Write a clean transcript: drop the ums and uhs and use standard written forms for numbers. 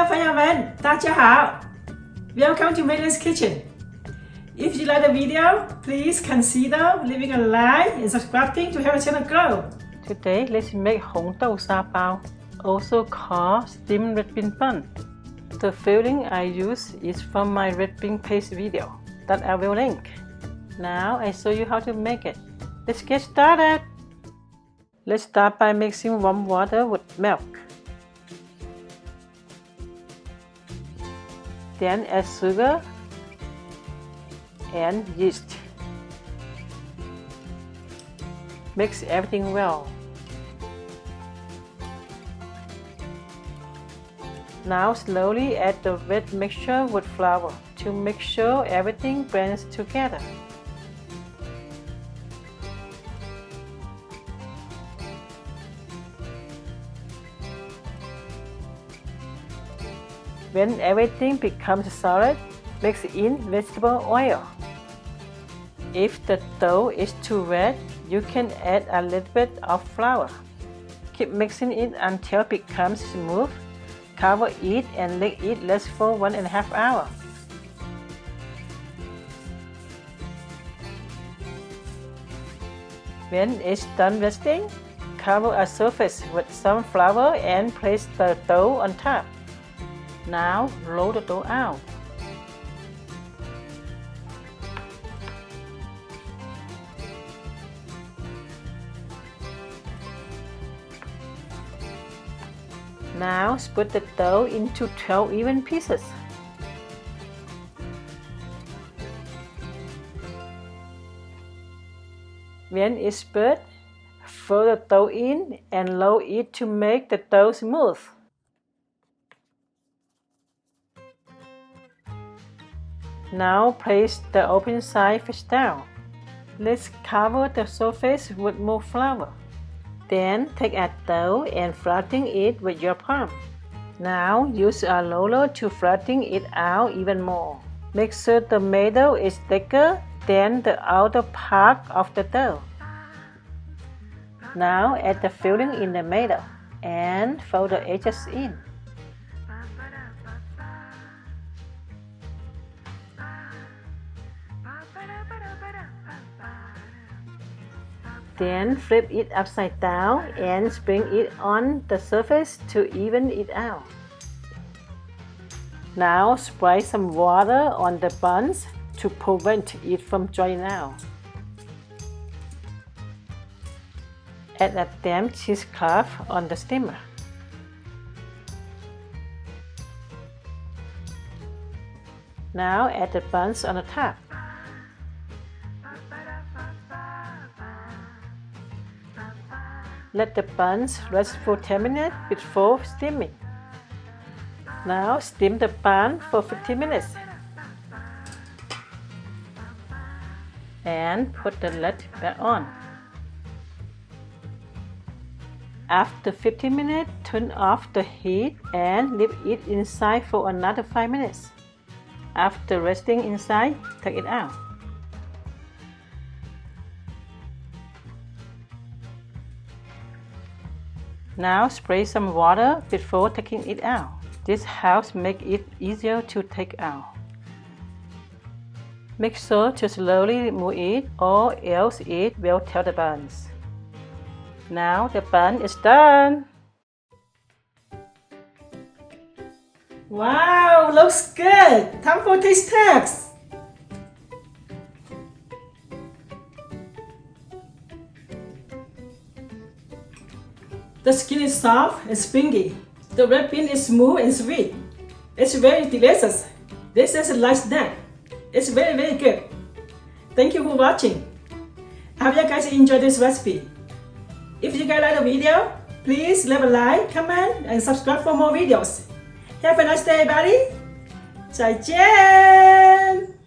朋友们，大家好 ！Welcome to Lian's Kitchen. If you like the video, please consider leaving a like and subscribing to help the channel grow. Today, let's make Hong豆沙包, also called steamed red bean bun. The filling I use is from my red bean paste video that I will link. Now I show you how to make it. Let's get started. Let's start by mixing warm water with milk. Then add sugar and yeast. Mix everything well. Now slowly add the wet mixture with flour to make sure everything blends together. When everything becomes solid, mix in vegetable oil. If the dough is too wet, you can add a little bit of flour. Keep mixing it until it becomes smooth. Cover it and let it rest for 1.5 hours. When it's done resting, cover a surface with some flour and place the dough on top. Now roll the dough out. Now split the dough into 12 even pieces. When it's split, fold the dough in and roll it to make the dough smooth. Now place the open side face down. Let's cover the surface with more flour. Then take a dough and flatten it with your palm. Now use a roller to flatten it out even more. Make sure the middle is thicker than the outer part of the dough. Now add the filling in the middle and fold the edges in. Then flip it upside down and spread it on the surface to even it out. Now spray some water on the buns to prevent it from drying out. Add a damp cheesecloth on the steamer. Now add the buns on the top. Let the buns rest for 10 minutes before steaming. Now steam the bun for 15 minutes. And put the lid back on. After 15 minutes, turn off the heat and leave it inside for another 5 minutes. After resting inside, take it out. Now spray some water before taking it out. This helps make it easier to take out. Make sure to slowly remove it or else it will tear the buns. Now the bun is done. Wow, looks good! Time for taste test! The skin is soft and springy. The red bean is smooth and sweet. It's very delicious. This is a light snack. It's very good. Thank you for watching. I hope you guys enjoyed this recipe. If you guys like the video, please leave a like, comment, and subscribe for more videos. Have a nice day, everybody. 再见。